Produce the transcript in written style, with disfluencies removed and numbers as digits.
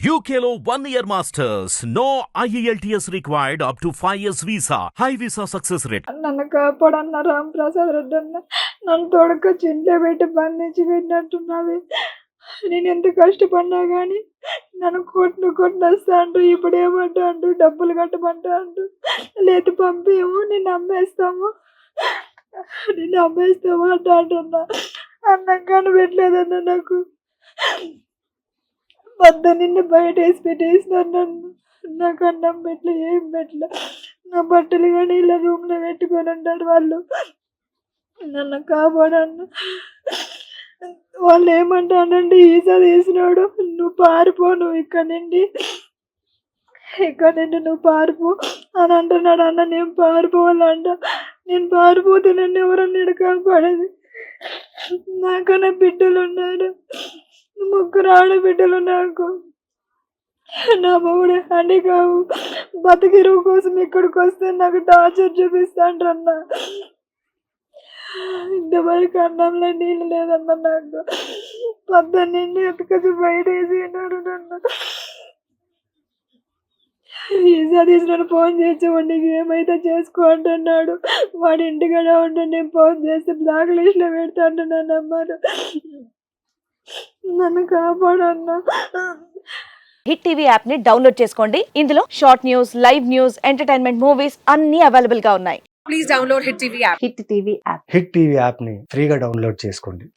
UKLO 1 year masters. No IELTS required up to 5 years visa. High visa success rate. నన్ను కాపాడన్న రామ్ ప్రసాద్ రెడ్డి అన్న నన్ను తోడుకొచ్చి ఇంట్లో పెట్టి బంధించి పెట్టినట్టున్నది. నేను ఎంత కష్టపడినా కానీ నన్ను కొట్టినొస్తా అంటూ ఇప్పుడు ఏమంటా అంటూ డబ్బులు కట్టమంటా అంటూ లేదు పంపేమో నిన్ను అమ్మేస్తాము అంటూ అంటున్నా. అన్నం కానీ పెట్టలేదన్న నాకు నిన్ను బయట వేసి పెట్టేసినారు. నన్ను నాకు అన్నం పెట్టలే ఏం పెట్టలే. నా బట్టలు కానీ ఇలా రూమ్లో పెట్టుకొని ఉంటారు వాళ్ళు. నన్ను కాపాడన్న వాళ్ళు ఏమంటానంటే ఈసా తీసినాడు నువ్వు పారిపో, నువ్వు ఇక్కడ నుండి నువ్వు పారిపో అని అంటున్నాడు. అన్న నేను పారిపోవాలంట. నేను పారిపోతే నన్ను ఎవరన్నా ఇక్కడ కాపాడేది. నాకన్నా బిడ్డలు ఉన్నారు, 3 ఆడబిడ్డలు. నాకు నా మొగుడు అని కావు బతికిరువు కోసం ఇక్కడికి వస్తే నాకు టార్చర్ చూపిస్తాండ్రన్న. ఇంతవరకు అన్నంలో నీళ్ళు లేదన్న. నాకు 18 ఎత్తుకొచ్చి బయట వేసినాడు నన్ను. ఈసా తీసినాడు. ఫోన్ చేసి నీకు ఏమైతే చేసుకో అంటున్నాడు. వాడి ఇంటికాడ ఉంటే నేను ఫోన్ చేసి బ్లాక్ లిస్ట్లో పెడతా అంటున్నాను. అమ్మారు నన్ను కాపాడన్నా. హిట్ టీవీ యాప్ ని డౌన్లోడ్ చేసుకోండి. ఇందులో short news, live news, entertainment movies అన్ని అవైలబుల్ గా ఉన్నాయి. Please download Hit TV app. Hit TV app. Hit TV యాప్ని ఫ్రీగా డౌన్లోడ్ చేసుకోండి.